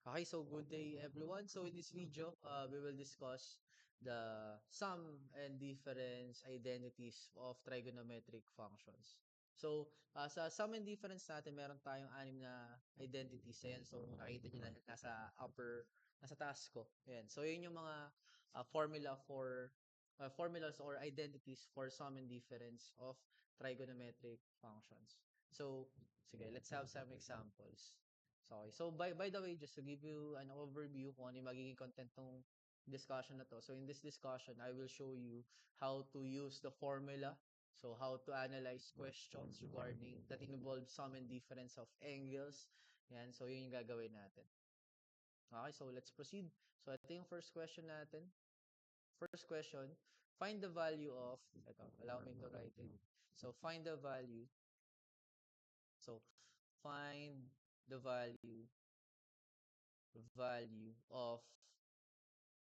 Okay, so good day everyone. So in this video, we will discuss the sum and difference identities of trigonometric functions. So, sa sum and difference natin, meron tayong anim na identities. Ayan, so nakita nyo na nasa taas ko. Ayan, so yun yung mga formulas or identities for sum and difference of trigonometric functions. So, sige, let's have some examples. So, okay. So, by the way, just to give you an overview kung ano yung magiging content ng discussion na to. So, in this discussion, I will show you how to use the formula. So, how to analyze questions regarding that involve sum and difference of angles. Yan. So, yun yung gagawin natin. Okay, so let's proceed. So, ito yung first question natin. First question, find the value of, ito, allow me to write it. So, find the value. So, find the value of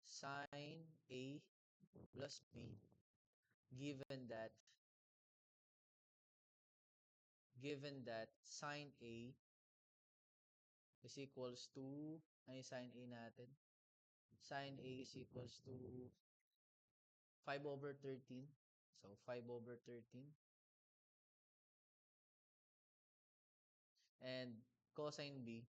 sine A plus B given that sine A is equals to ano yung sine A natin? Sine A is equals to 5 over 13. So 5 over 13 and cosine B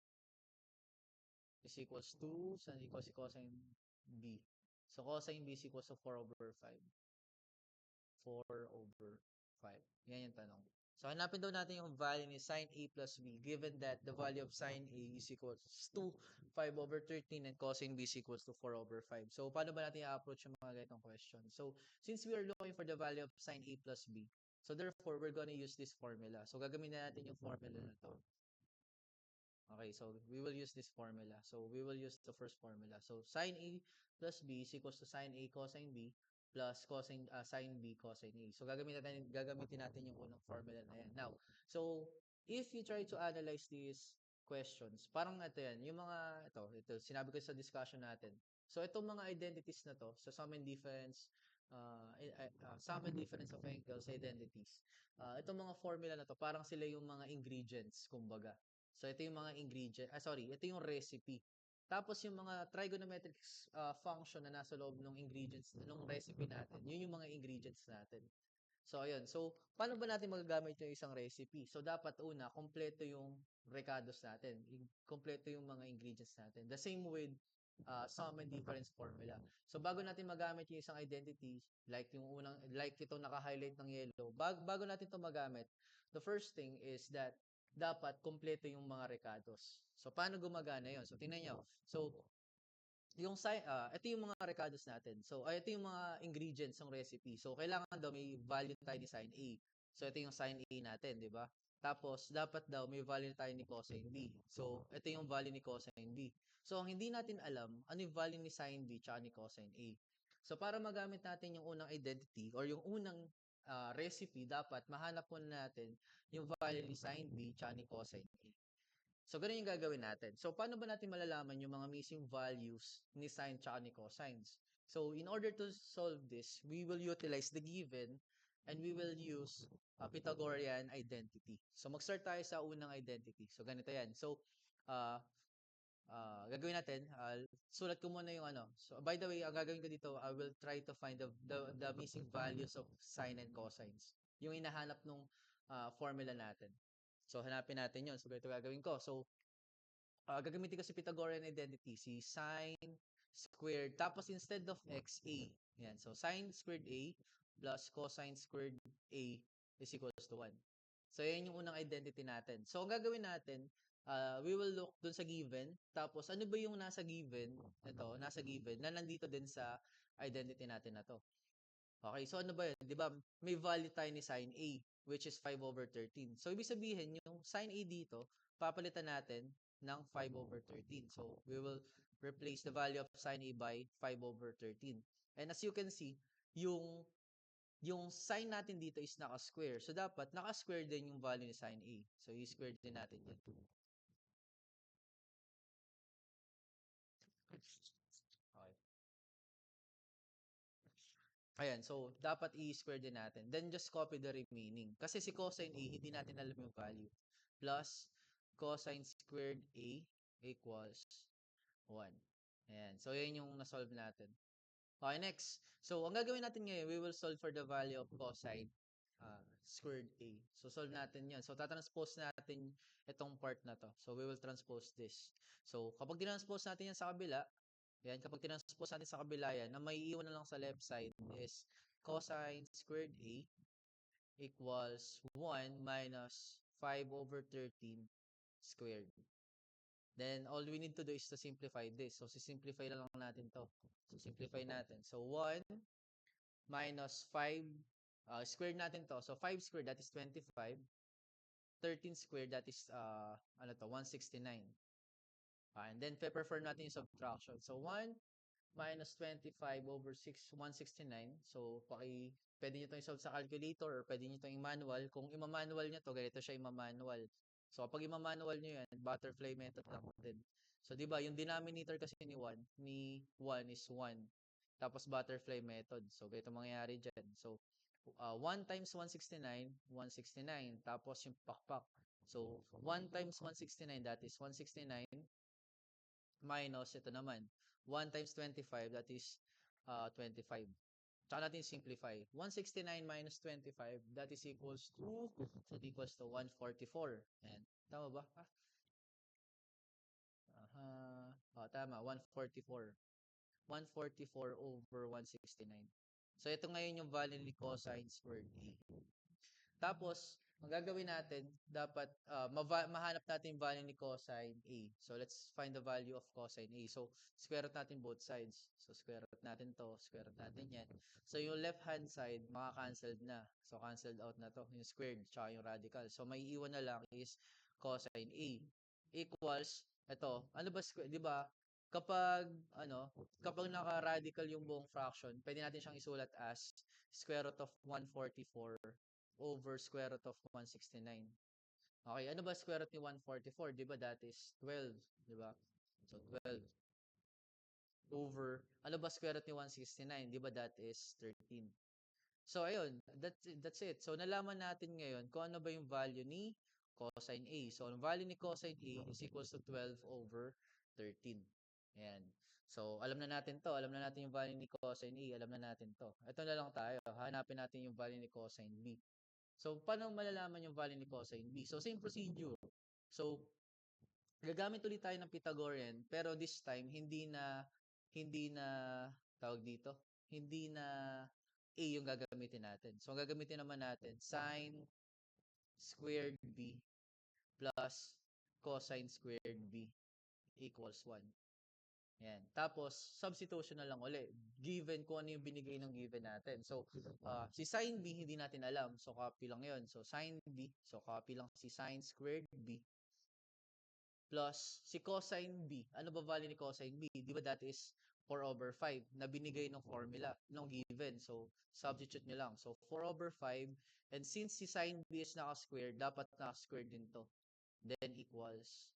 is equals to saan equals si cosine B? So cosine B is equals to 4 over 5. 4 over 5. Yan yung tanong. So, hanapin daw natin yung value ni sine A plus B given that the value of sine A is equals to 5 over 13 and cosine B is equals to 4 over 5. So, paano ba natin i-approach yung mga ganitong question? So, since we are looking for the value of sine A plus B, so therefore, we're gonna use this formula. So, gagamitin natin yung formula na to. Okay, so we will use this formula. So we will use the first formula. So sine A plus B is equals to sine A cosine B plus sine B cosine A. So gagamitin natin yung unang formula na yan. Now, so if you try to analyze these questions, parang ito yan, yung mga ito sinabi ko sa discussion natin. So itong mga identities na to, so sum and difference of angles identities. Itong mga formula na to, parang sila yung mga ingredients, kumbaga. So, ito yung mga ito yung recipe. Tapos, yung mga trigonometric function na nasa loob ng ingredients, ng recipe natin, yun yung mga ingredients natin. So, ayun. So, paano ba natin magagamit yung isang recipe? So, dapat una, kompleto yung recados natin. Kompleto yung mga ingredients natin. The same with sum and difference formula. So, bago natin magamit yung isang identity, like itong naka-highlight ng yellow, bago natin ito magamit, the first thing is that dapat kompleto yung mga recados. So, paano gumagana yun? So, tingnan nyo. So, ito yung mga recados natin. So, ito yung mga ingredients ng recipe. So, kailangan daw may value tayo ni sine A. So, ito yung sine A natin, di ba? Tapos, dapat daw may value tayo ni cosine B. So, ito yung value ni cosine B. So, ang hindi natin alam, ano yung value ni sine B tsaka ni cosine A. So, para magamit natin yung unang identity or yung unang recipe, dapat mahanap muna natin yung value ni sine B tsaka ni cosine A. So, ganun yung gagawin natin. So, paano ba natin malalaman yung mga missing values ni sine tsaka ni cosines? So, in order to solve this, we will utilize the given and we will use Pythagorean identity. So, mag-start tayo sa unang identity. So, ganito yan. So, uh, gagawin natin, sulat ko muna yung ano. So, by the way, ang gagawin ko dito, I will try to find the missing values of sine and cosines. Yung hinahanap nung formula natin. So, hanapin natin yon. So, ganito gagawin ko. So, gagamitin ko si Pythagorean identity, si sine squared, tapos instead of x, a. Yan. So, sine squared a plus cosine squared a is equals to 1. So, yan yung unang identity natin. So, ang gagawin natin, we will look dun sa given, tapos ano ba yung nasa given, nasa given, na nandito din sa identity natin na to. Okay, so ano ba yun? Di ba, may value tayo ni sine A, which is 5 over 13. So, ibig sabihin, yung sine A dito, papalitan natin ng 5 over 13. So, we will replace the value of sine A by 5 over 13. And as you can see, yung sine natin dito is naka-square. So, dapat naka-square din yung value ni sine A. So, i-square din natin yan. Okay. Ayan, so dapat i-square din natin. Then just copy the remaining. Kasi si cosine A, hindi natin alam yung value. Plus cosine squared A equals 1. Ayan. So, yun yung na-solve natin. Okay, next. So, ang gagawin natin ngayon, we will solve for the value of cosine squared A. So, solve natin yan. So, tatranspose natin itong part na to. So, we will transpose this. So, kapag tinranspose natin yan sa kabila, yan, kapag tinranspose natin sa kabila yan, na may iwan na lang sa left side is cosine squared A equals 1 minus 5 over 13 squared. Then, all we need to do is to simplify this. So, simplify na lang natin to. So, simplify natin. So, 1 minus 5, squared natin to. So, 5 squared, that is 25. 13 squared, that is, 169. And then, perform natin yung subtraction. So, 1 minus 25 over 169. So, pwede nyo itong isolve sa calculator or pwede nyo itong i-manual. Kung ima-manual nyo to, ganito siya ima-manual. So, kapag ima-manual nyo yan, butterfly method lang din. So, di ba, yung denominator kasi ni 1 is 1. Tapos, butterfly method. So, ganito mangyayari dyan. So, 1 times 169, 169. Tapos, yung pakpak. So, 1 times 169, that is 169 minus ito naman. 1 times 25, that is 25. Tsaka natin simplify. 169 minus 25, that is equals to, 144. Ayan. Tama ba? Tama. 144. 144 over 169. So, ito ngayon yung value ni cosine squared A. Tapos, ang gagawin natin, dapat mahanap natin yung value ni cosine A. So, let's find the value of cosine A. So, square root natin both sides. So, square root natin to, square root natin yan. So, yung left-hand side, maka-cancelled na. So, cancelled out na to, yung squared, tsaka yung radical. So, may iwan na lang is cosine A equals, ito, ano ba square, di ba? Kapag, kapag naka-radical yung buong fraction, pwede natin siyang isulat as square root of 144 over square root of 169. Okay, ano ba square root ni 144? Di ba that is 12, di ba? So 12 over, ano ba square root ni 169? Di ba that is 13. So ayun, that's it. So nalaman natin ngayon kung ano ba yung value ni cosine A. So ang value ni cosine A is equals to 12 over 13. Ayan. So alam na natin to, alam na natin yung value ni cosine A, alam na natin to. Ito na lang tayo, hanapin natin yung value ni cosine B. So, paano malalaman yung value ni cosine B? So, same procedure. So, gagamit ulit tayo ng Pythagorean, pero this time, hindi na, tawag dito, hindi na A yung gagamitin natin. So, ang gagamitin naman natin, sine squared B plus cosine squared B equals 1. Yan. Tapos, substitution na lang uli. Given kung ano yung binigay ng given natin. So, si sin B, hindi natin alam. So, copy lang yon. So, sin B. So, copy lang si sin squared B plus si cosine B. Ano ba value ni cosine B? Di ba that is 4 over 5 na binigay ng formula, ng given. So, substitute nyo lang. So, 4 over 5. And since si sin B is naka-squared, dapat naka-squared din to. Then, equals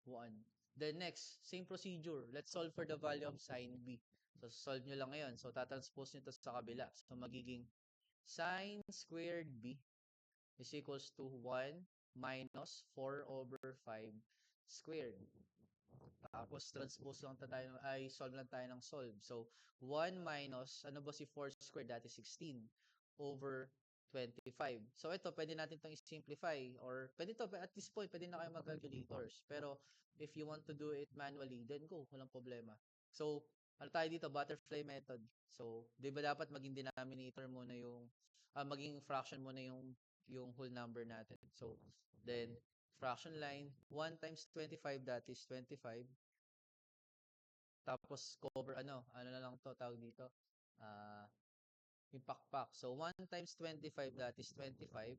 1. Then next, same procedure. Let's solve for the value of sin B. So, solve nyo lang ngayon. So, tatranspose nyo to sa kabila. So, magiging sin squared B is equals to 1 minus 4 over 5 squared. Tapos, transpose lang tayo, solve lang tayo ng solve. So, 1 minus, ano ba si 4 squared? That is 16 over 25. So, ito, pwede natin itong i-simplify. Or, pwede to, at this point, pwede na kayo mag-calculators. Pero, if you want to do it manually, then go. Walang problema. So, ano tayo dito? Butterfly method. So, di ba dapat maging denominator muna yung, maging fraction muna yung whole number natin. So, then, fraction line, 1 times 25, that is 25. Tapos, cover, ano na lang to, tawag dito, yung pakpak. So, 1 times 25, that is 25,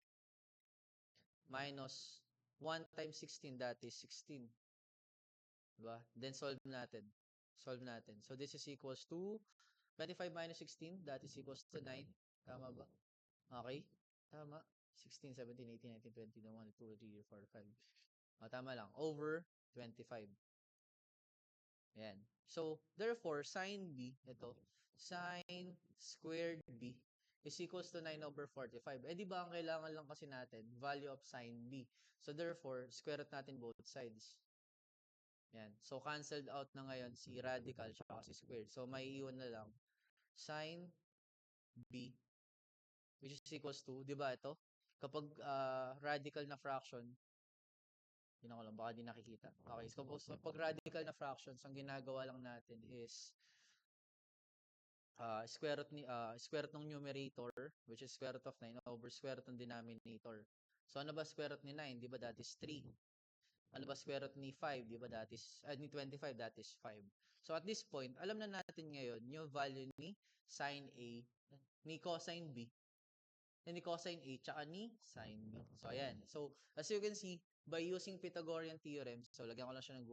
minus 1 times 16, that is 16. Diba? Then, solve natin. Solve natin. So, this is equals to 25 minus 16, that is equals to 9. Tama ba? Okay? Tama. 16, 17, 18, 19, 20, 21, 22, 23, 24, 5. Tama lang. Over 25. Ayan. So, therefore, sin B, ito, sin squared B is equals to 9 over 45. Eh, di ba ang kailangan lang kasi natin, value of sin B. So, therefore, square root natin both sides. Yan. So, canceled out na ngayon si radical tsaka si squared. So, may iwan na lang sine b, which is equals to, di ba ito? Kapag radical na fraction, yun ako lang, baka di nakikita. Okay, so pag radical na fractions, ang ginagawa lang natin is square root ng numerator, which is square root of 9 over square root ng denominator. So, ano ba square root ni 9? Di ba that is 3? Ano ba square root ni 5? Di ba that is, ni 25, that is 5. So, at this point, alam na natin ngayon yung value ni sine A, ni cosine B, ni cosine A, tsaka ni sine B. So, ayan. So, as you can see, by using Pythagorean theorem, so, lagyan ko lang siya ng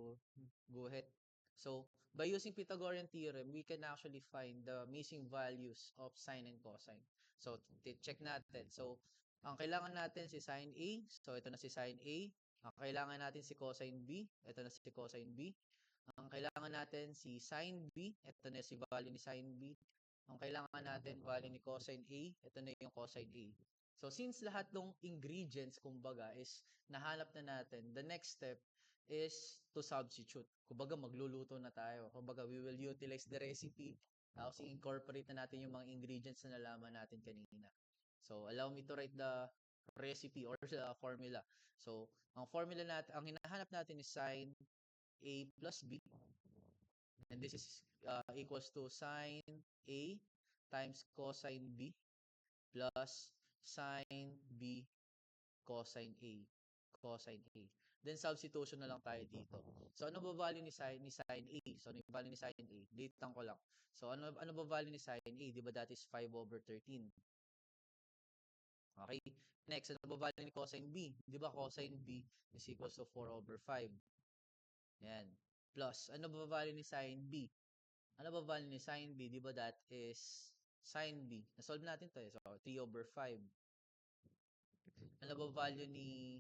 guhit. So, by using Pythagorean theorem, we can actually find the missing values of sine and cosine. So, check natin. So, ang kailangan natin si sine A. So, ito na si sine A. Ang kailangan natin si cosine B. Ito na si cosine B. Ang kailangan natin si sine B. Ito na si value ni sine B. Ang kailangan natin value ni cosine A. Ito na yung cosine A. So, since lahat ng ingredients, kumbaga, is nahanap na natin, the next step is to substitute. Kumbaga, magluluto na tayo. Kumbaga, we will utilize the recipe. Tapos, incorporate na natin yung mga ingredients na nalaman natin kanina. So, allow me to write the recipe or the formula. So, ang formula natin, ang hinahanap natin is sine A plus B. And this is equals to sine A times cosine B plus sine B cosine A. Cosine A. Then substitution na lang tayo dito. So ano ba value ni sine A? So ano yung value ni sine A? Dateang ko lang. So ano ba value ni sine A? Di ba that is 5 over 13? Okay. Next, ano ba value ni cosine B? Di ba cosine B is equals to 4 over 5? Yan. Plus, ano ba value ni sine B? Ano ba value ni sine B? Di ba that is sine B? Na-solve natin to eh. So, 3 over 5. Ano ba value ni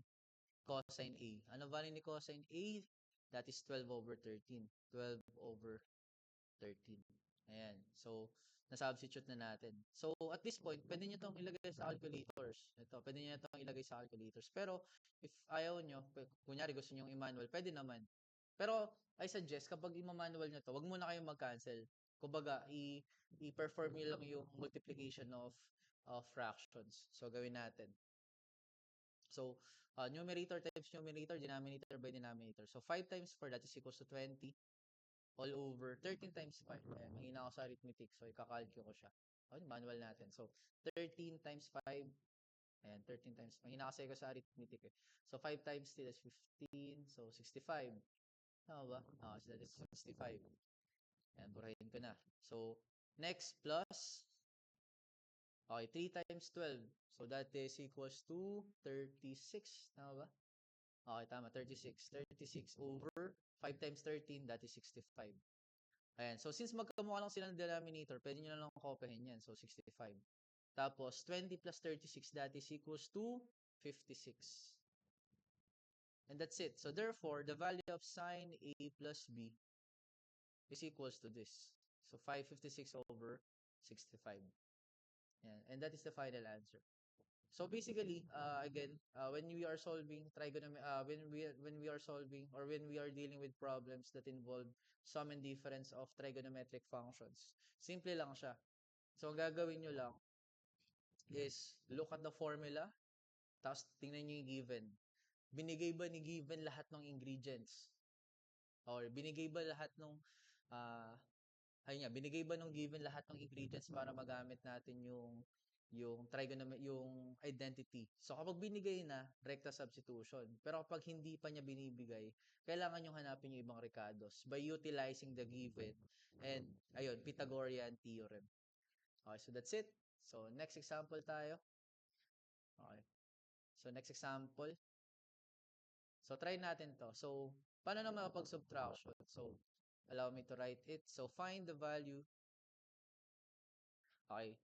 cosine A? Ano value ni cosine A? That is 12 over 13. 12 over 13. Ayan. So, na-substitute na natin. So, at this point, pwede nyo itong ilagay sa calculators. Ito, pwede nyo itong ilagay sa calculators. Pero, if ayaw nyo, kunyari gusto nyo i-manual, pwede naman. Pero, I suggest, kapag i-manual nyo to, wag muna kayong mag-cancel. Kumbaga, i-perform nyo lang yung multiplication of fractions. So, gawin natin. So, numerator times numerator, denominator by denominator. So, 5 times 4, that is equals to 20 all over 13 times 5. Ayan, mahina ako sa arithmetic. So, ikakalkyo ko siya. Okay, manual natin. So, 13 times 5. Ayan, 13 times. Mahina kasi ako sa arithmetic eh. So, 5 times 3, that's 15. So, 65. Tama ba? So that is 65. Ayan, burahin ko na. So, next plus. Okay, 3 times 12. So, that is equals to 36. Tama ba? Okay, tama. 36. 36 over 5 times 13, that is 65. Ayan. So, since magkamukha lang sila ng denominator, pwede nyo na lang kopyahin yan. So, 65. Tapos, 20 plus 36, that is equals to 56. And that's it. So, therefore, the value of sine A plus B is equals to this. So, 556 over 65. And that is the final answer. So basically, again, when we are solving trigonometry, when we are solving or when we are dealing with problems that involve sum and difference of trigonometric functions, simple lang siya. So ang gagawin nyo lang is look at the formula, tapos tingnan nyo yung given. Binigay ba ni given lahat ng ingredients? Or binigay ba lahat ng uh, binigay ba nung given lahat ng ingredients para magamit natin yung trigonometry, yung identity. So kapag binigay na, recta substitution. Pero kapag hindi pa niya binibigay, kailangan yung hanapin yung ibang Ricardos by utilizing the given and ayun, Pythagorean theorem. Okay, so that's it. So next example tayo. Okay. So next example. So try natin to. So paano na makapag-subtraction? So allow me to write it. So find the value. Okay.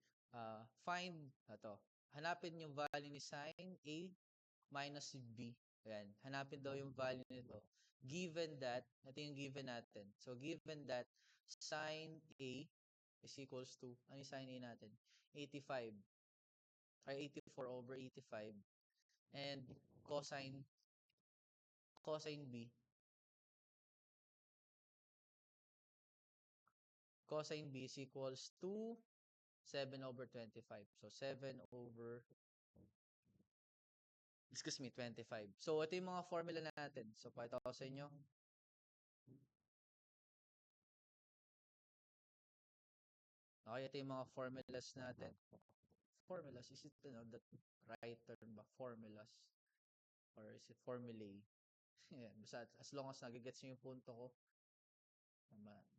Find ito. Hanapin yung value ni sine A minus B. Ayan. Hanapin daw yung value nito. Given that, ito yung given natin. So, given that sine A is equals to, ano yung sine A natin? 85. Or 84 over 85. And cosine B cosine B is equals to 7 over 25. So, 7 over, excuse me, 25. So, ito yung mga formula natin. So, pakita ko sa inyo. Okay, ito yung mga formulas natin. Formulas, is it the right term ba? Formulas? Or is it formulae? Yan, basta as long as nagigets nyo yung punto ko,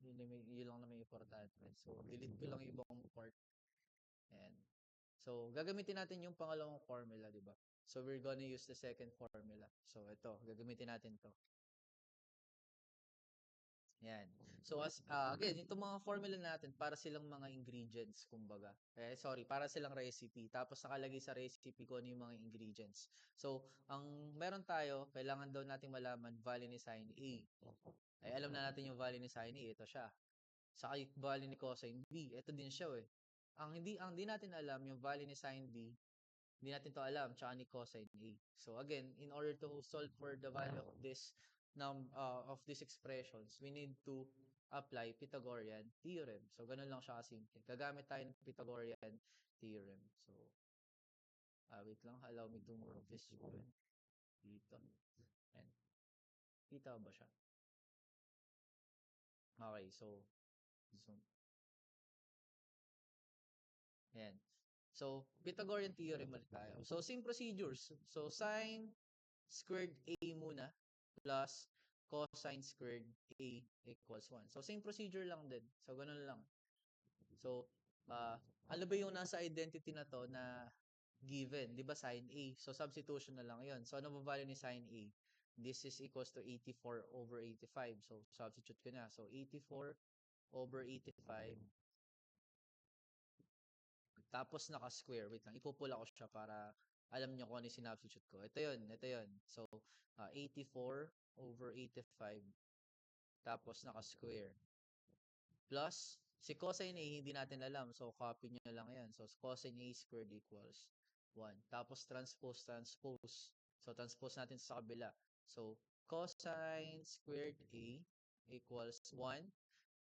yun lang naman yung importante. So, delete ko lang yung ibang part. Ayan. So, gagamitin natin yung pangalawang formula, di ba? So, we're gonna use the second formula. So, ito, gagamitin natin to. Yan. So, again, itong mga formula natin, para silang mga ingredients, kumbaga. Para silang recipe. Tapos, nakalagay sa recipe ko ano yung mga ingredients. So, ang meron tayo, kailangan daw nating malaman, value ni sin A. Ay, alam na natin yung value ni sin A, ito siya. Saka yung value ni cosine B, ito din siya eh. Ang di natin alam, yung value ni sin B, hindi natin to alam, tsaka ni cosine A. So again, in order to solve for the value of these expressions, we need to apply Pythagorean theorem. So ganun lang siya kasimple. Gagamit tayo ng Pythagorean theorem. So wait lang, allow me to move this one dito. And kita ba siya? Okay, so ayan. So, Pythagorean theorem ulit tayo. So, same procedures. So, sine squared A muna plus cosine squared A equals 1. So, same procedure lang din. So, ganun lang. So, ano ba yung nasa identity na to na given? Di ba sine A? So, substitution na lang yon. So, ano ba value ni sine A? This is equals to 84 over 85. So, substitute ko na. So, 84 over 85. Tapos naka-square. Wait lang, ipupula ko siya para alam niyo kung ano yung sinubstitute ko. Ito yun, ito yun. So, 84 over 85. Tapos naka-square. Plus, si cosine A, hindi natin alam. So, copy nyo lang yan. So, cosine A squared equals 1. Tapos, transpose. So, transpose natin sa kabila. So, cosine squared A equals 1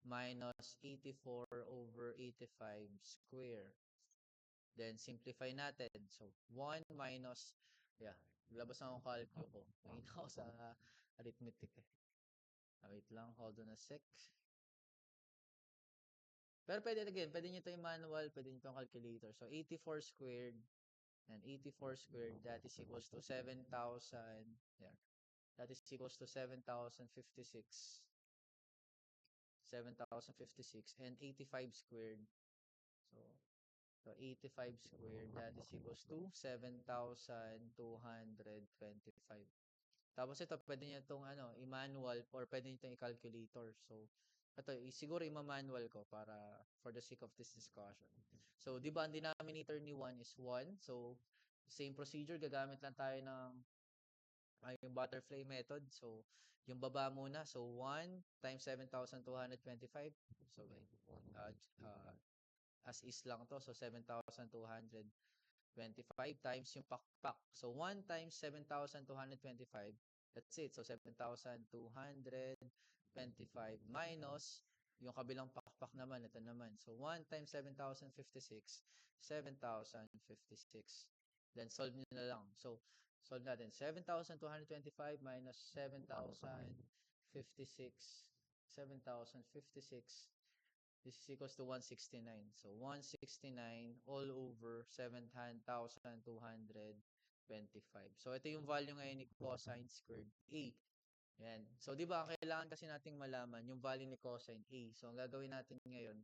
minus 84 over 85 square. Then, simplify natin. So, 1 minus, labas na akong calculus ko. Mahina ako sa arithmetic eh. Wait lang, hold on a sec. Pero pwede nyo ito yung manual, pwede nyo ito yung calculator. So, 84 squared, and 84 squared, that is equals to 7,000, that is equals to 7,056. 7,056, and 85 squared. So 85 squared, that is equals to 7,225. Tapos ito, pwede nyo itong i-manual or pwede nyo itong i-calculator. So, ito, siguro i-manual ko para for the sake of this discussion. So, di ba, ang denominator ni 1 is 1. So, same procedure, gagamit lang tayo ng yung butterfly method. So, yung baba muna. So, 1 times 7,225. So, as is lang to. So, 7,225 times yung pakpak. So, 1 times 7,225. That's it. So, 7,225 minus yung kabilang pakpak naman. Ito naman. So, 1 times 7,056. 7,056. Then, solve nyo na lang. So, solve natin. 7,225 minus 7,056. 7,056. This is equals to 169. So, 169 all over 7,225. So, ito yung value ngayon ni cosine squared A. Yan. So, di ba, kailangan kasi nating malaman yung value ni cosine A. So, ang gagawin natin ngayon,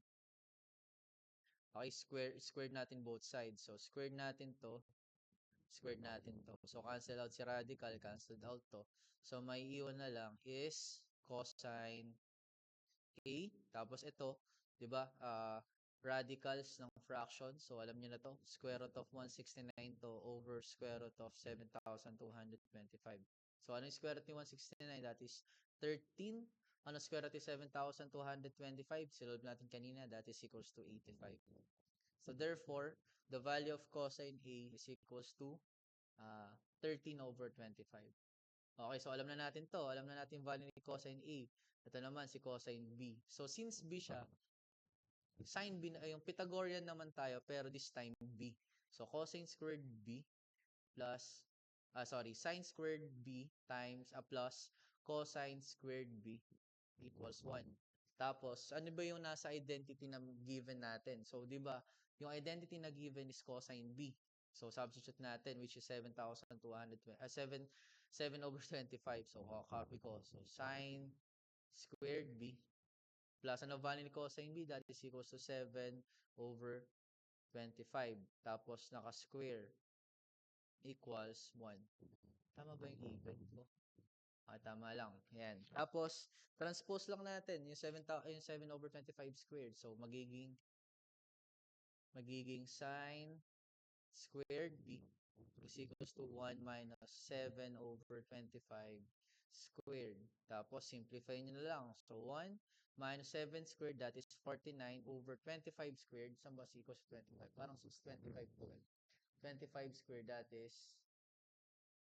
okay, squared natin both sides. So, squared natin to. So, cancel out si radical, cancel out to. So, may iwan na lang is cosine A. Tapos ito, 'di ba? Radicals ng fraction. So alam niyo na 'to. Square root of 169 to over square root of 7,225. So ano yung square root ni 169? That is 13. Ano square root ni 7,225? Sinolve natin kanina. That is equals to 85. So therefore, the value of cosine A is equals to 13 over 25. Okay, so alam na natin to. Alam na natin value ni cosine A. Ito naman si cosine B. So since B siya, Sine B, yung Pythagorean naman tayo, pero this time B. So, cosine squared B plus, sine squared B times, plus cosine squared B equals 1. Tapos, ano ba yung nasa identity na given natin? So, di ba, yung identity na given is cosine B. So, substitute natin, which is 7,220, 7 over 25. So, copy ko. So, sine squared B plus, ano value ni cosine B? That is equals to 7 over 25. Tapos, naka-square equals 1. Tama ba yung even ko? Tama lang. Yan. Tapos, transpose lang natin yung 7 over 25 squared. So, magiging sine squared B is equals to 1 minus 7 over 25 squared. Tapos, simplify nyo na lang. So, 1 minus 7 squared, that is 49 over 25 squared. Saan ba equals to 25? Parang 625 to 25 squared, that is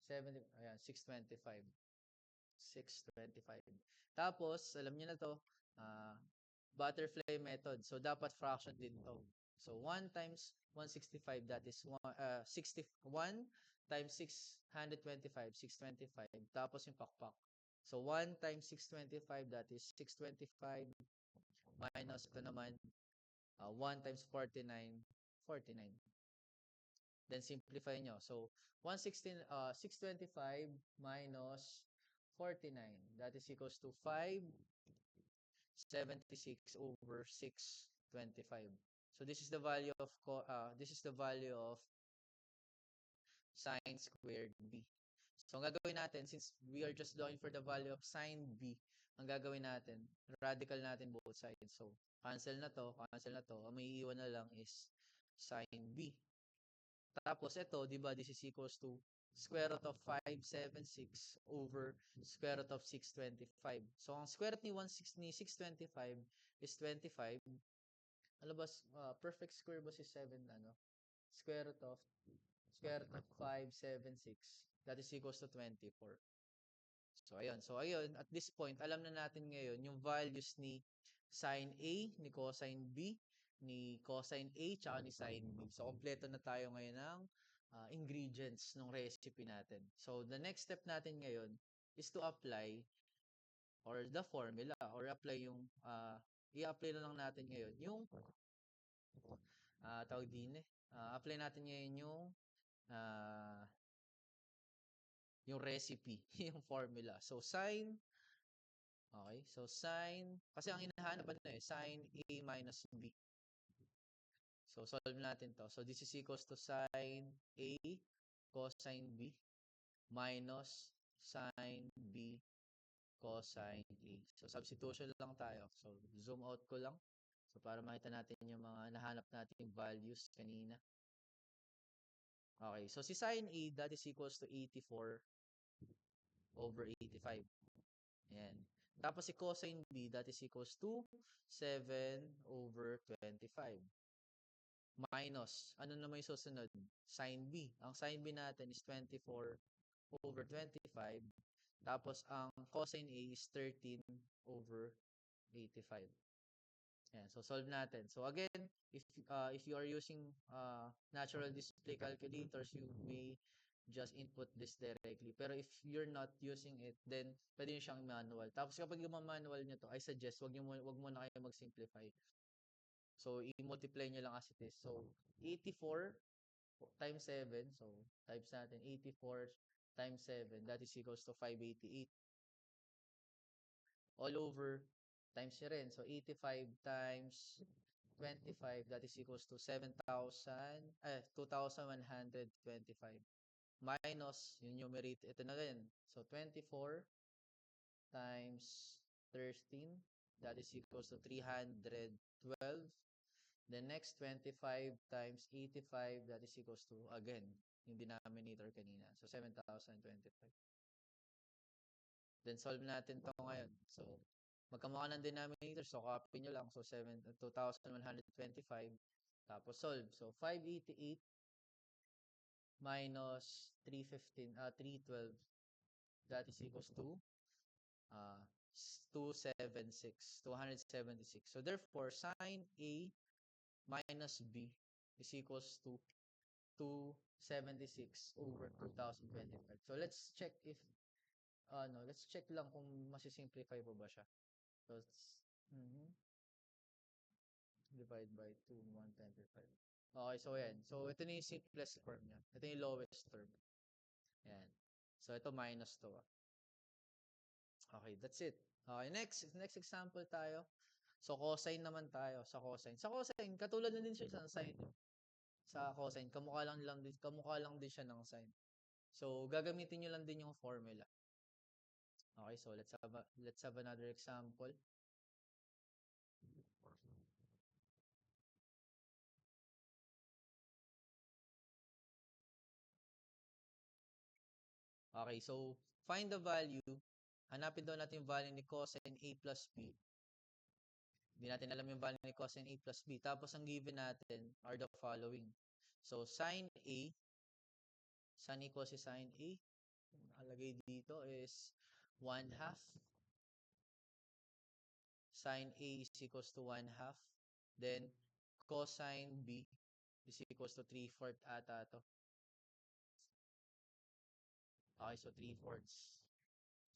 70, ayan, 625. 625. Tapos, alam niyo na to, butterfly method. So, dapat fraction din to. So, 1 times 165, that is 61 times 625, 625. Tapos yung pakpak. So, 1 times 625, that is 625 minus ito naman, 1 times 49, 49. Then simplify nyo. So, 625 minus 49. That is equals to 576 over 625. So, this is the value of sine squared B. So, ang gagawin natin, since we are just looking for the value of sine B, ang gagawin natin, radical natin both sides. So, cancel na to, cancel na to. Ang may iwan na lang is sine B. Tapos ito, 'di ba, this is equals to square root of 576 over square root of 625. So ang square root ni 625 is 25. Ano ba perfect square ba si 7 ano? Square root of 576. That is equals to 24. So ayun, at this point, alam na natin ngayon yung values ni sine A, ni cosine B, ni cosine A, tsaka ni sine B. So, kompleto na tayo ngayon ng ingredients ng recipe natin. So, the next step natin ngayon is to apply or the formula or apply yung i-apply na lang natin ngayon yung tawag din apply natin ngayon uh, yung recipe, yung formula. So, okay, so sine, kasi ang hinahanap sine A minus B. So, solve natin to. So, this is equals to sine A cosine B minus sine B cosine A. So, substitution lang tayo. So, zoom out ko lang. So, para makita natin yung mga nahanap nating values kanina. Okay, so si sine A, that is equals to 84 over 85. Ayan. Tapos si cosine B, that is equals to 7 over 25. Minus, ano naman yung susunod? Sine B. Ang sine B natin is 24 over 25. Tapos, ang cosine A is 13 over 85. Ayan, so solve natin. So again, if you are using natural display calculators, you may just input this directly. Pero if you're not using it, then pwede nyo siyang manual. Tapos kapag yung manual nyo to, I suggest wag mo na kayo mag-simplify. So, i-multiply nyo lang as it is. So, 84 times 7. So, times natin 84 times 7. That is equals to 588. All over times nyo rin. So, 85 times 25. That is equals to 2,125. Minus, yung numerator. Ito na rin. So, 24 times 13. That is equals to 312. The next 25 times 85, that is equals to, again, yung denominator kanina. So, 7,025. Then, solve natin to ngayon. So, magkamukha ng denominator. So, copy nyo lang. So, 2,125. Tapos, solve. So, 588 minus 312. That is equals to 276. So therefore, sine A minus B is equals to 276 over 2025. So let's check if let's check lang kung masisimplify po ba siya. So divide by 2, 125. Okay, so ayan. So ito na yung simplest form niya. Ito yung lowest term. Ayan. So ito minus to. Okay, that's it. Okay, next example tayo. So cosine naman tayo sa cosine. Sa cosine, katulad na din siya sa sine. Sa cosine, kamukha lang din siya ng sine. So gagamitin niyo lang din yung formula. Okay, so let's have another example. Okay, so find the value. Hanapin daw natin yung value ni cosine A plus B. Hindi natin alam yung value ni cosine A plus B. Tapos ang given natin are the following. So sine A, saan equals si sine A? Nakalagay dito is 1/2. Sine A is equals to 1/2. Then cosine B is equals to 3/4 ata to. Okay, so 3/4.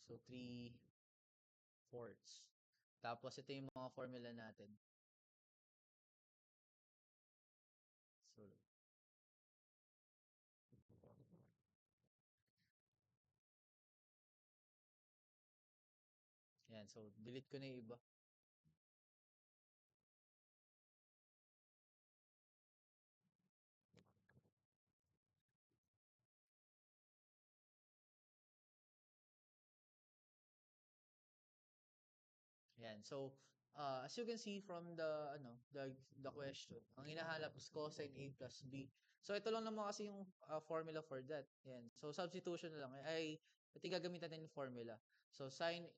So 3/4. Tapos ito yung mga formula natin. So yan, so delete ko na yung iba. Yan. So, as you can see from the question, ang hinahanap is cosine A plus B. So, ito lang naman kasi yung formula for that. Yan. So, substitution na lang. Ito yung gagamitin natin yung formula. So,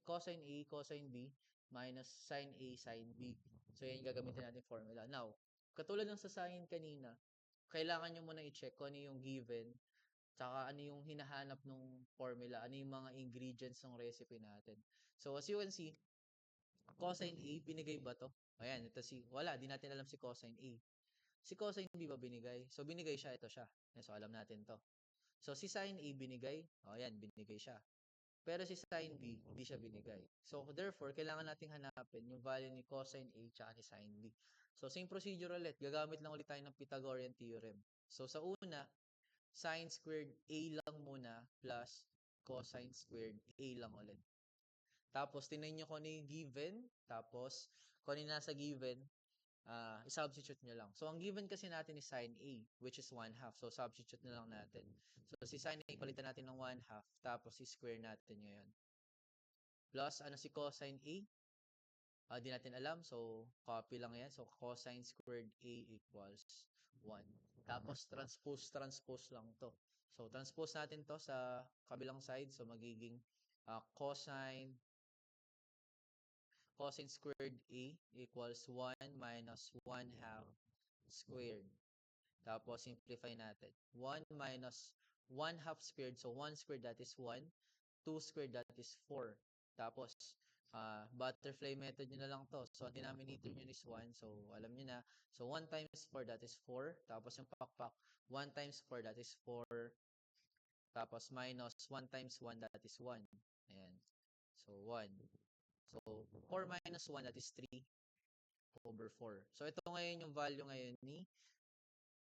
cosine A, cosine B, minus sine A, sine B. So, yan yung gagamitin natin formula. Now, katulad ng sa sine kanina, kailangan nyo muna i-check kung ano yung given, tsaka ano yung hinahanap ng formula, ano yung mga ingredients ng recipe natin. So, as you can see, cosine A, binigay ba to? Ayan, wala, di natin alam si cosine A. Si cosine B ba binigay? So, binigay siya, ito siya. Ayan, so, alam natin to. So, si sine A binigay? O, ayan, binigay siya. Pero si sine B, hindi siya binigay. So, therefore, kailangan nating hanapin yung value ni cosine A tsaka ni sine B. So, same procedure ulit. Gagamit lang ulit tayo ng Pythagorean theorem. So, sa una, sine squared A lang muna plus cosine squared A lang ulit. Tapos, tinayin nyo kung ano yung given. Tapos, kung ano yung nasa given, i-substitute nyo lang. So, ang given kasi natin is sine A, which is 1/2. So, substitute na lang natin. So, si sine A, palitan natin ng 1/2. Tapos, i-square natin ngayon. Plus, ano si cosine A? Di natin alam. So, copy lang yan. So, cosine squared A equals 1. Tapos, transpose lang to. So, transpose natin to sa kabilang side. So, magiging cosine squared A equals 1 minus 1/2 squared. Tapos, simplify natin. 1 minus 1/2 squared. So, 1 squared, that is 1. 2 squared, that is 4. Tapos, butterfly method nyo na lang to. So, ang denominator nyo is 1. So, alam nyo na. So, 1 times 4, that is 4. Tapos, yung pakpak, 1 times 4, that is 4. Tapos, minus 1 times 1, that is 1. Ayan. So, 1. So, 4 minus 1, that is 3 over 4. So, ito ngayon yung value ngayon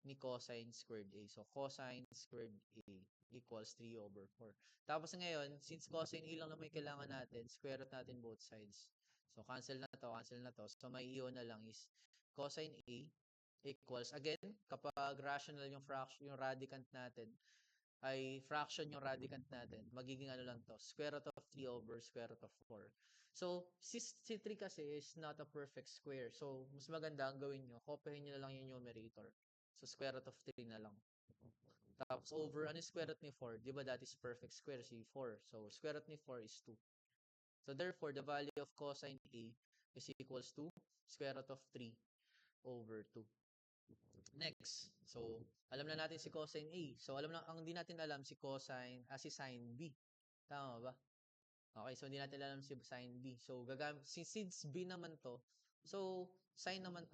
ni cosine squared A. So, cosine squared A equals 3 over 4. Tapos ngayon, since cosine A lang naman yung kailangan natin, square root natin both sides. So, cancel na to, cancel na to. So, may iyon na lang is cosine A equals, again, kapag rational yung fraction, yung radicand natin, ay fraction yung radicand natin, magiging ano lang to, square root of 3 over square root of 4. So, si 3 kasi is not a perfect square. So, mas maganda ang gawin nyo, kopyahin nyo na lang yung numerator. So, square root of 3 na lang. Tapos, over, ano yung square root ni 4? Di ba that is perfect square, si 4. So, square root ni 4 is 2. So, therefore, the value of cosine A is equals to square root of 3 over 2. Next. So, alam na natin si cosine A. So, ang di natin alam si cosine, si sine B. Tama ba? Okay, so hindi natin alam si sin B. So, since B naman to, so, sin naman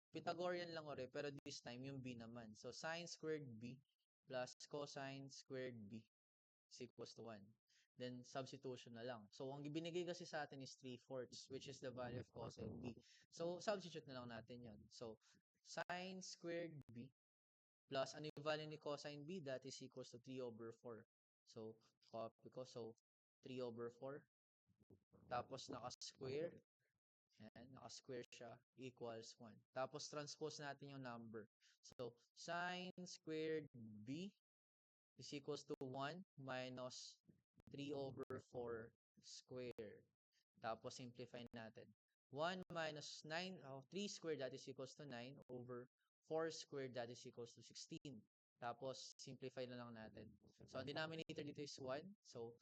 Pythagorean lang ore, pero this time, yung B naman. So, sin squared B plus cosine squared B is equals to 1. Then, substitution na lang. So, ang binigay kasi sa atin is 3/4, which is the value of cosine B. So, substitute na lang natin yon. So, sin squared B plus, ano yung value ni cosine B? That is equals to 3/4. So, copy ko. So, 3/4. Tapos, naka-square. Ayan, naka-square siya. Equals 1. Tapos, transpose natin yung number. So, sin squared B is equals to 1 minus 3/4 square. Tapos, simplify natin. 1 minus 9, 3 squared, that is equals to 9 over 4 squared, that is equals to 16. Tapos, simplify na lang natin. So, ang denominator dito is 1. So,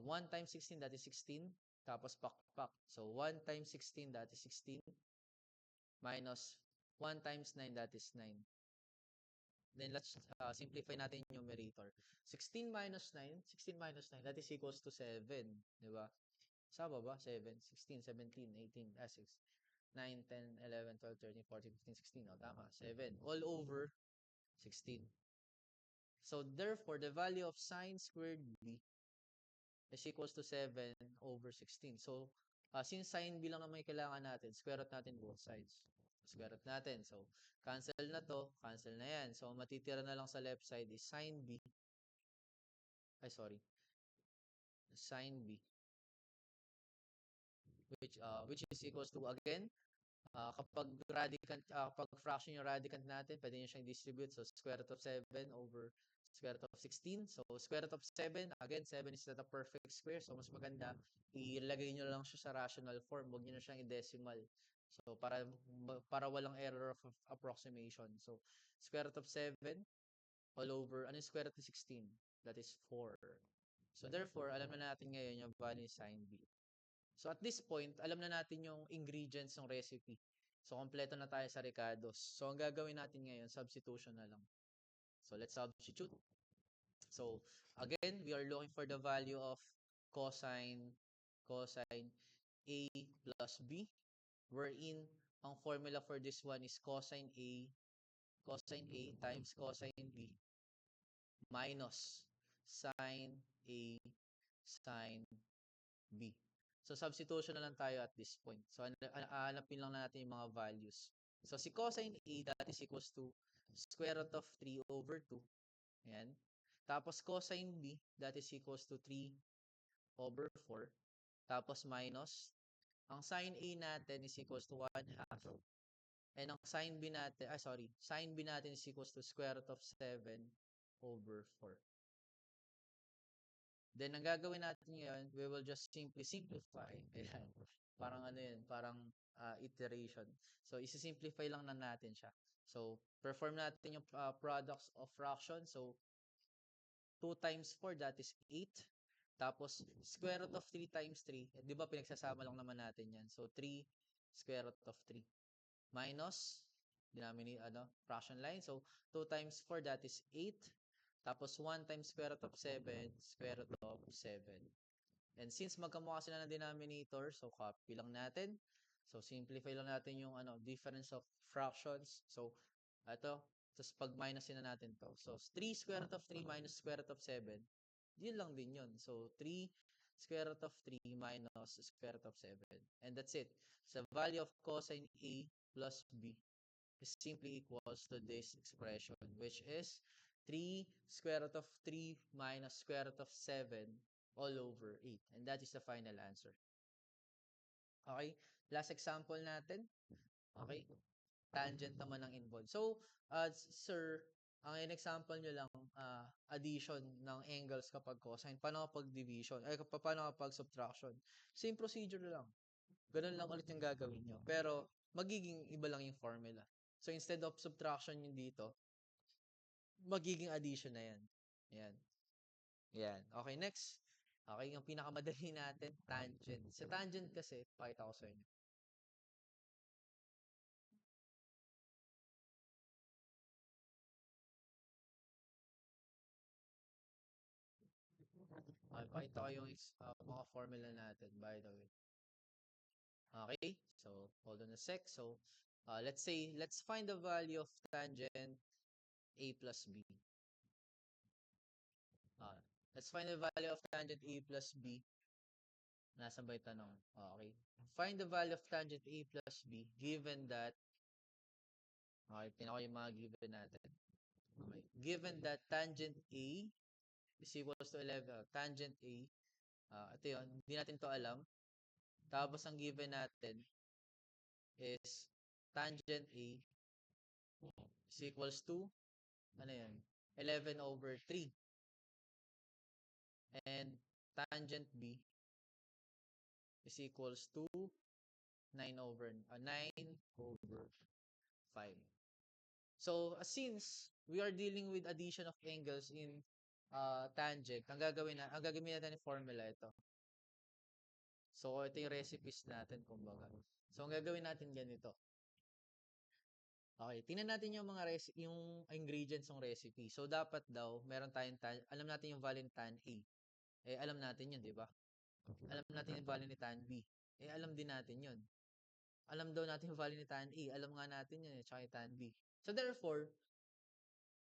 1 times 16, that is 16. Tapos, pak. So, 1 times 16, that is 16. Minus 1 times 9, that is 9. Then, let's simplify natin yung numerator. 16 minus 9, that is equals to 7. Diba? Saba ba? 7, 16, 17, 18, 6, 9, 10, 11, 12, 13, 14, 15, 16. O, tama. 7. All over 16. So, therefore, the value of sin squared B is equals to 7 over 16. So, since sin B lang naman yung kailangan natin, square root natin both sides. Square root natin. So, cancel na to, cancel na yan. So, matitira na lang sa left side is sin B. Sin B. Which is equals to, again, kapag fraction yung radicand natin, pwede nyo siyang distribute. So, square root of 7 over square root of 16. So, square root of 7, again, 7 is not a perfect square. So, mas maganda, ilagay nyo lang siya sa rational form. Huwag nyo na siyang i-decimal. So, para walang error of approximation. So, square root of 7 all over, ano yung square root of 16? That is 4. So, therefore, alam na natin ngayon yung value ni sin B. So, at this point, alam na natin yung ingredients ng recipe. So, kompleto na tayo sa Ricardo's. So, ang gagawin natin ngayon, substitution na lang. So, let's substitute. So, again, we are looking for the value of cosine A plus B, wherein ang formula for this one is cosine A times cosine B minus sin A sin B. So, substitution na lang tayo at this point. So, hanapin lang natin yung mga values. So, si cosine A, that is equals to square root of 3 over 2. Ayan. Tapos, cosine B, that is equals to 3 over 4. Tapos, minus. Ang sin A natin is equals to 1/2. And ang sin B natin, sin B natin is equals to square root of 7 over 4. Then, ang gagawin natin ngayon, we will just simply simplify. Ayan. Parang ano yun, parang iteration. So, isi-simplify lang na natin siya. So, perform natin yung products of fraction. So, 2 times 4, that is 8. Tapos, square root of 3 times 3. Di ba, pinagsasama lang naman natin yan. So, 3 square root of 3. Minus, fraction line. So, 2 times 4, that is 8. Tapos, 1 times square root of 7, square root of 7. And since magkamukha sila ng denominator, so copy lang natin. So, simplify lang natin yung difference of fractions. So, ito. Tapos, pag-minusin na natin to. So, 3 square root of 3 minus square root of 7. Yun lang din yun. So, 3 square root of 3 minus square root of 7. And that's it. So, value of cosine A plus B is simply equals to this expression, which is 3 square root of 3 minus square root of 7 all over 8. And that is the final answer. Okay? Last example natin. Okay? Tangent naman ang involved. So, sir, ang in-example nyo lang, addition ng angles kapag cosine. Paano kapag division? Paano kapag subtraction? Same procedure lang. Ganun lang ulit yung gagawin nyo. Pero, magiging iba lang yung formula. So, instead of subtraction yung dito, magiging addition na yan. Yan. Yan. Okay, next. Okay, yung pinakamadali natin, tangent. Sa tangent kasi, pakita ko sa inyo. Pakita ko yung mga formula natin, by the way. Okay, so hold on a sec. So let's find the value of tangent A plus B. Uh, let's find the value of tangent A plus B. Nasaan ba yung tanong? Okay. Find the value of tangent A plus B given that, okay, tinako yung mga given natin. Okay. Given that tangent A is equals to 11, tangent A, ito yun, hindi natin to alam. Tapos ang given natin is tangent A is equals to, ano yan, 11 over 3. And tangent B is equals to 9 over 5. So, since we are dealing with addition of angles in tangent, ang gagawin natin yung formula ito. So, ito yung recipes natin, kumbaga. So, ang gagawin natin ganito. Okay, tingnan natin yung mga yung ingredients ng recipe. So, dapat daw, meron tayong alam natin yung value ng tan A. Eh, alam natin yun, di ba? Alam natin yung value ni tan B. Eh, alam din natin yun. Alam daw natin yung value ni tan A. Alam nga natin yun, tsaka yung tan B. So, therefore,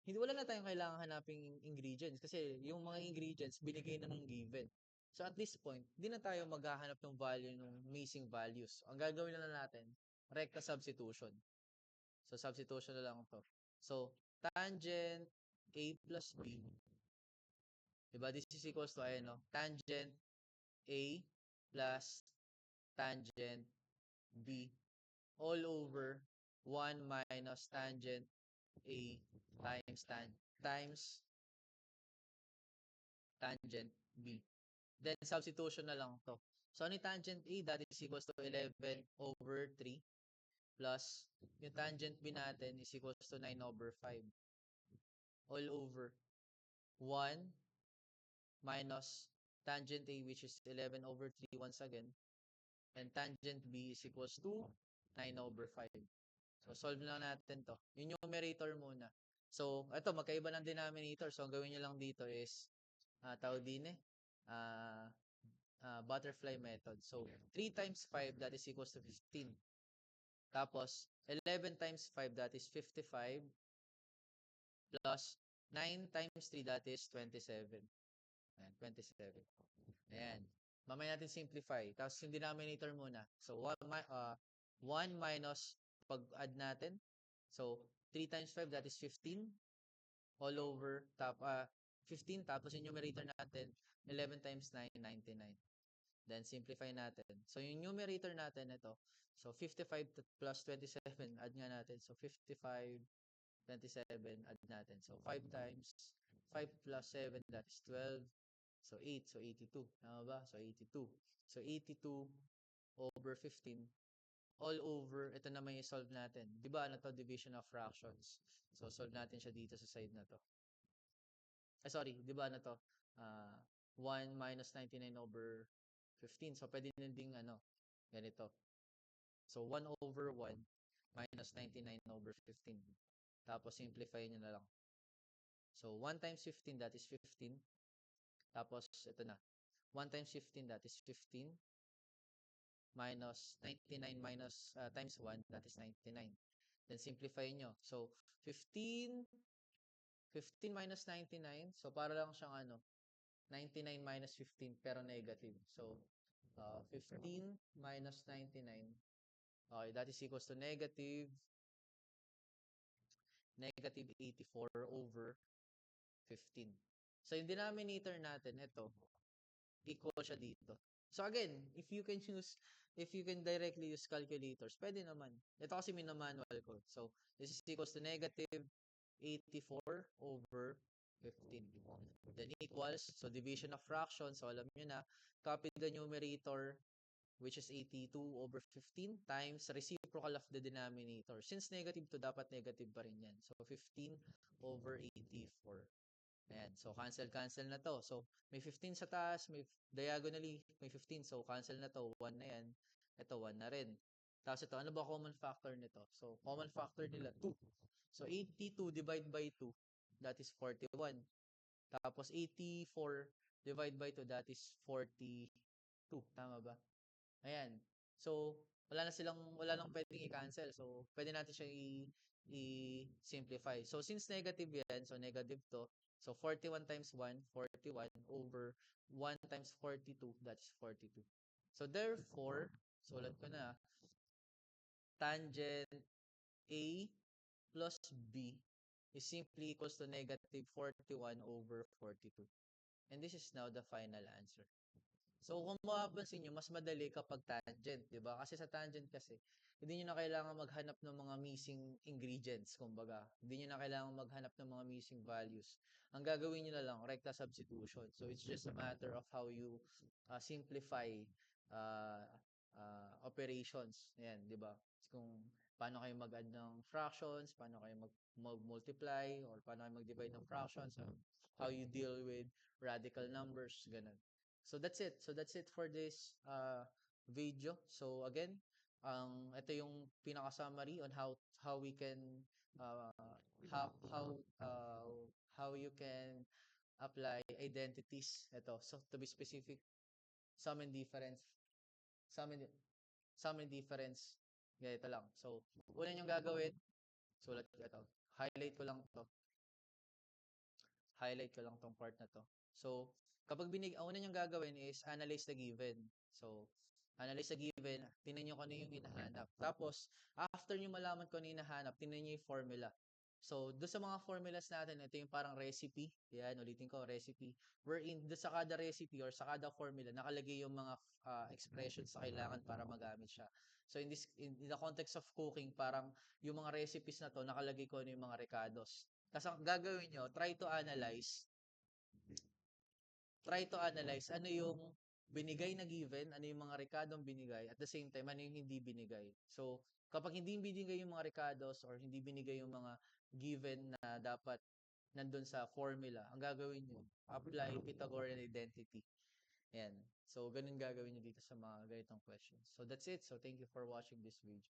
wala na tayong kailangan hanaping ingredients kasi yung mga ingredients binigay na ng given. So at this point, hindi na tayo maghahanap ng value ng missing values. Ang gagawin na lang natin, recta substitution. So substitution na lang to. So tangent A plus B, diba? This is equals to, ayan, no? Tangent A plus tangent B all over 1 minus tangent A times tangent B. Then, substitution na lang to. So, ano yung tangent A? That is equals to 11 over 3 plus yung tangent B natin is equals to 9 over 5 all over 1 minus tangent A, which is 11 over 3 once again, and tangent B is equals to 9 over 5. So, solve na natin to. Yung numerator muna. So, ito, magkaiba ng denominator. So, ang gawin nyo lang dito is, tawag din butterfly method. So, 3 times 5, that is equals to 15. Tapos, 11 times 5, that is 55. Plus, 9 times 3, that is 27. Ayan, 27. Ayan. Mamaya natin simplify. Tapos, yung denominator muna. So, 1 minus, pag-add natin. So, 3 times 5, that is 15. All over, 15. Tapos, yung numerator natin, 11 times 9, 99. Then, simplify natin. So, yung numerator natin, ito. So, 55 plus 27, add nga natin. So, 55, 27, add natin. So, 5 times 5 plus 7, that is 12. So, 8. So, 82. Tama ba? So, 82. So, 82 over 15 all over, ito naman yung solve natin. Di ba, ano to? Division of fractions. So, solve natin siya dito sa side na to. Sorry, di ba, ano to? 1 minus 99 over 15. So, pwede din ding, ganito. So, 1 over 1 minus 99 over 15. Tapos, simplify nyo na lang. So, 1 times 15, that is 15. Tapos, ito na. 1 times 15, that is 15. Minus 99 minus times 1, that is 99. Then, simplify nyo. So, 15 minus 99. So, para lang siyang 99 minus 15 pero negative. So, 15 minus 99. Okay, that is equals to negative 84 over 15. So, yung denominator natin, ito, equal siya dito. So, again, if you can directly use calculators, pwede naman. Ito kasi minamanual ko. So, this is equals to negative 84 over 15. Then equals, so division of fractions, so alam nyo na, copy the numerator, which is 82 over 15 times reciprocal of the denominator. Since negative to, dapat negative pa rin yan. So, 15 over 84. Ayan. So, cancel na to. So, may 15 sa taas, may diagonally, may 15. So, cancel na to. 1 na yan. Ito, 1 na rin. Tapos ito, ano ba common factor nito? So, common factor nila, 2. So, 82 divided by 2, that is 41. Tapos, 84 divide by 2, that is 42. Tama ba? Ayan. So, wala nang pwedeng i-cancel. So, pwede natin siya i-simplify. So, since negative yan, so negative to. So, 41 times 1, 41 over 1 times 42, that's 42. So, therefore, sulat ko na, tangent A plus B is simply equals to negative 41 over 42. And this is now the final answer. So, kung mapapansin nyo, mas madali kapag tangent, di ba? Kasi sa tangent kasi, hindi nyo na kailangan maghanap ng mga missing ingredients, kumbaga. Hindi nyo na kailangan maghanap ng mga missing values. Ang gagawin nyo na lang, recta substitution. So, it's just a matter of how you simplify uh, operations. Ayan, di ba? Kung paano kayo mag-add ng fractions, paano kayo mag-multiply, or paano kayo mag-divide ng fractions, how you deal with radical numbers, ganun. So that's it. So that's it for this video. So again, ito yung pinaka-summary on how we can uh, how you can apply identities. Ito. So to be specific, sum and difference, sum and sum and difference. Ganito lang. So una yung gagawin, sulat ko ito. Highlight ko lang tong part na to. So, kapag ang una niyong gagawin is analyze the given. So, analyze the given, tingnan niyo kung ano yung hinahanap. Tapos, after niyo malaman kung ano yung hinahanap, tingnan niyo yung formula. So, doon sa mga formulas natin, ito yung parang recipe. Yan, ulitin ko, recipe. Wherein, doon sa kada recipe or sa kada formula, nakalagay yung mga expressions na kailangan para magamit siya. So, in the context of cooking, parang yung mga recipes na to, nakalagay ko ano yung mga recados. Kasi ang gagawin nyo, try to analyze ano yung binigay na given, ano yung mga rekadong binigay, at the same time, ano yung hindi binigay. So, kapag hindi binigay yung mga rekados or hindi binigay yung mga given na dapat nandun sa formula, ang gagawin nyo, apply Pythagorean identity. Ayan. So, ganun gagawin nyo dito sa mga ganitong questions. So, that's it. So, thank you for watching this video.